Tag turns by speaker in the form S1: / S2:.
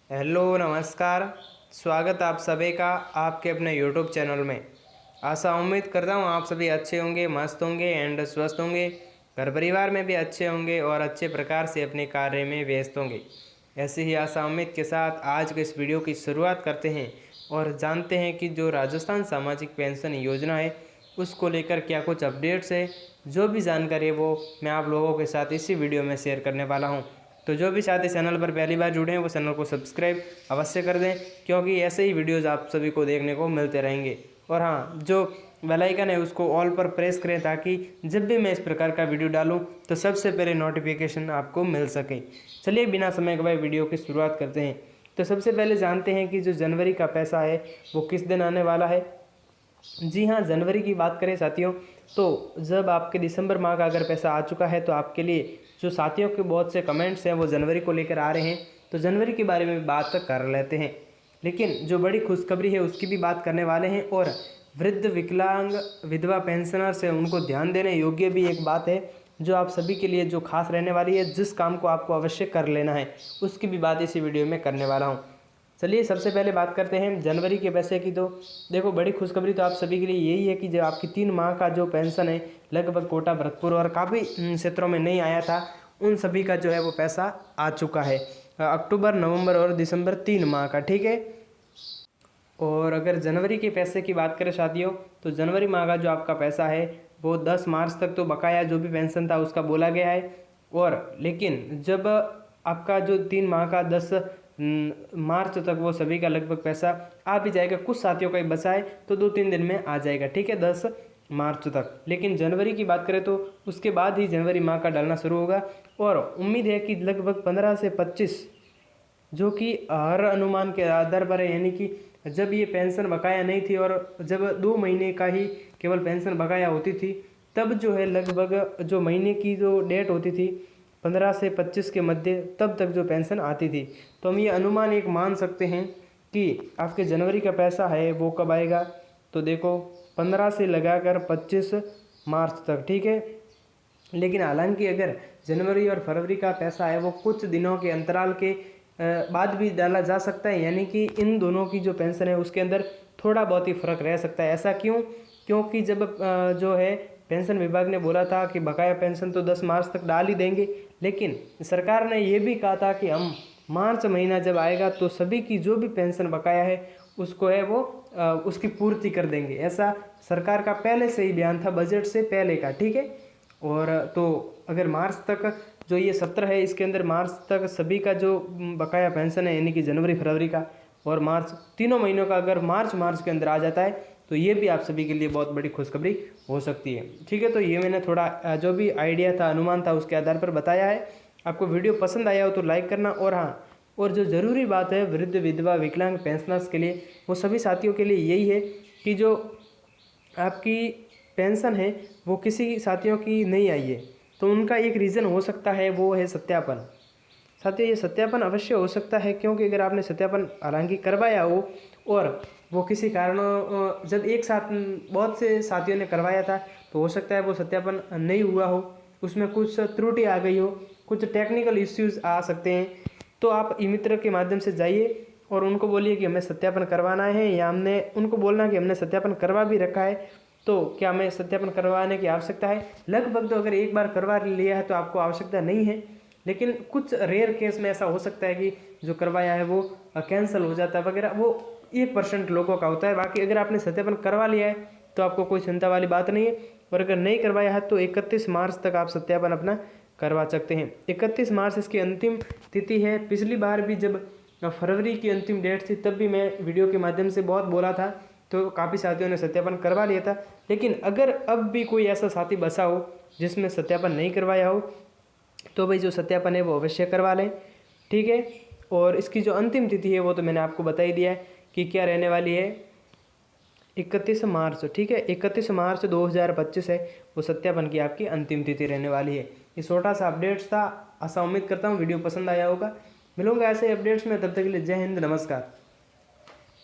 S1: Hello नमस्कार। स्वागत आप सभी का आपके अपने यूट्यूब चैनल में। आशा उम्मीद करता हूँ आप सभी अच्छे होंगे, मस्त होंगे एंड स्वस्थ होंगे, घर परिवार में भी अच्छे होंगे और अच्छे प्रकार से अपने कार्य में व्यस्त होंगे। ऐसे ही आशा उम्मीद के साथ आज के इस वीडियो की शुरुआत करते हैं और जानते हैं कि जो राजस्थान सामाजिक पेंशन योजना है उसको लेकर क्या कुछ अपडेट्स है। जो भी जानकारी है वो मैं आप लोगों के साथ इसी वीडियो में शेयर करने वाला हूँ। तो जो भी साथी चैनल पर पहली बार जुड़े हैं वो चैनल को सब्सक्राइब अवश्य कर दें, क्योंकि ऐसे ही वीडियोज़ आप सभी को देखने को मिलते रहेंगे। और हाँ, जो बेल आइकन है उसको ऑल पर प्रेस करें ताकि जब भी मैं इस प्रकार का वीडियो डालूं तो सबसे पहले नोटिफिकेशन आपको मिल सके। चलिए बिना समय गवाए वीडियो की शुरुआत करते हैं। तो सबसे पहले जानते हैं कि जो जनवरी का पैसा है वो किस दिन आने वाला है। जी हाँ, जनवरी की बात करें साथियों, तो जब आपके दिसंबर माह का अगर पैसा आ चुका है तो आपके लिए जो साथियों के बहुत से कमेंट्स हैं वो जनवरी को लेकर आ रहे हैं, तो जनवरी के बारे में बात कर लेते हैं। लेकिन जो बड़ी खुशखबरी है उसकी भी बात करने वाले हैं। और वृद्ध, विकलांग, विधवा पेंशनर्स है उनको ध्यान देने योग्य भी एक बात है जो आप सभी के लिए जो खास रहने वाली है, जिस काम को आपको अवश्य कर लेना है उसकी भी बात इसी वीडियो में करने वाला हूँ। चलिए सबसे पहले बात करते हैं जनवरी के पैसे की। तो देखो, बड़ी खुशखबरी तो आप सभी के लिए यही है कि जो आपकी 3 माह का जो पेंशन है लगभग कोटा, भरतपुर और काफ़ी क्षेत्रों में नहीं आया था, उन सभी का जो है वो पैसा आ चुका है। अक्टूबर, नवंबर और दिसंबर 3 माह का, ठीक है। और अगर जनवरी के पैसे की बात करें साथियों, तो जनवरी माह का जो आपका पैसा है वो 10 मार्च तक तो बकाया जो भी पेंशन था उसका बोला गया है। और लेकिन जब आपका जो 3 माह का 10 मार्च तक वो सभी का लगभग पैसा आ भी जाएगा, कुछ साथियों का ही बचा है तो 2-3 दिन में आ जाएगा, ठीक है, 10 मार्च तक। लेकिन जनवरी की बात करें तो उसके बाद ही जनवरी माह का डालना शुरू होगा। और उम्मीद है कि लगभग 15 से 25, जो कि हर अनुमान के आधार पर है, यानी कि जब ये पेंशन बकाया नहीं थी और जब 2 महीने का ही केवल पेंशन बकाया होती थी, तब जो है लगभग जो महीने की जो डेट होती थी 15 से 25 के मध्य, तब तक जो पेंशन आती थी। तो हम ये अनुमान एक मान सकते हैं कि आपके जनवरी का पैसा है वो कब आएगा। तो देखो, 15 से लगाकर 25 मार्च तक, ठीक है। लेकिन हालांकि अगर जनवरी और फरवरी का पैसा है वो कुछ दिनों के अंतराल के बाद भी डाला जा सकता है, यानी कि इन दोनों की जो पेंशन है उसके अंदर थोड़ा बहुत ही फर्क रह सकता है। ऐसा क्यों? क्योंकि जब जो है पेंशन विभाग ने बोला था कि बकाया पेंशन तो 10 मार्च तक डाल ही देंगे, लेकिन सरकार ने ये भी कहा था कि हम मार्च महीना जब आएगा तो सभी की जो भी पेंशन बकाया है उसको है वो उसकी पूर्ति कर देंगे। ऐसा सरकार का पहले से ही बयान था, बजट से पहले का, ठीक है। और तो अगर मार्च तक जो ये सत्र है इसके अंदर मार्च तक सभी का जो बकाया पेंशन है, यानी कि जनवरी, फरवरी का और मार्च, तीनों महीनों का अगर मार्च के अंदर आ जाता है तो ये भी आप सभी के लिए बहुत बड़ी खुशखबरी हो सकती है, ठीक है। तो ये मैंने थोड़ा जो भी आइडिया था, अनुमान था, उसके आधार पर बताया है। आपको वीडियो पसंद आया हो तो लाइक करना। और हाँ, और जो ज़रूरी बात है वृद्ध, विधवा, विकलांग पेंशनर्स के लिए, वो सभी साथियों के लिए यही है कि जो आपकी पेंशन है वो किसी साथियों की नहीं आई है तो उनका एक रीज़न हो सकता है, वो है सत्यापन। साथियों, ये सत्यापन अवश्य हो सकता है, क्योंकि अगर आपने सत्यापन हालांकि करवाया हो और वो किसी कारणों जब एक साथ बहुत से साथियों ने करवाया था तो हो सकता है वो सत्यापन नहीं हुआ हो, उसमें कुछ त्रुटि आ गई हो, कुछ टेक्निकल इश्यूज आ सकते हैं। तो आप ई मित्र के माध्यम से जाइए और उनको बोलिए कि हमें सत्यापन करवाना है, या हमने उनको बोलना कि हमने सत्यापन करवा भी रखा है, तो क्या हमें सत्यापन करवाने की आवश्यकता है। लगभग तो अगर एक बार करवा लिया है तो आपको आवश्यकता नहीं है, लेकिन कुछ रेयर केस में ऐसा हो सकता है कि जो करवाया है वो कैंसिल हो जाता है वगैरह, वो 1% लोगों का होता है। बाकी अगर आपने सत्यापन करवा लिया है तो आपको कोई चिंता वाली बात नहीं है। और अगर नहीं करवाया है तो 31 मार्च तक आप सत्यापन अपना करवा सकते हैं। 31 मार्च इसकी अंतिम तिथि है। पिछली बार भी जब फरवरी की अंतिम डेट थी तब भी मैं वीडियो के माध्यम से बहुत बोला था, तो काफ़ी साथियों ने सत्यापन करवा लिया था। लेकिन अगर अब भी कोई ऐसा साथी बचा हो जिसमें सत्यापन नहीं करवाया हो तो भाई जो सत्यापन है वो अवश्य करवा लें, ठीक है। और इसकी जो अंतिम तिथि है वो तो मैंने आपको बता ही दिया है कि क्या रहने वाली है, 31 मार्च, ठीक है। 31 मार्च 2025 है वो सत्यापन की आपकी अंतिम तिथि रहने वाली है। ये छोटा सा अपडेट्स था। आशा उम्मीद करता हूँ वीडियो पसंद आया होगा। मिलूंगा ऐसे अपडेट्स में, तब तक के लिए जय हिंद, नमस्कार।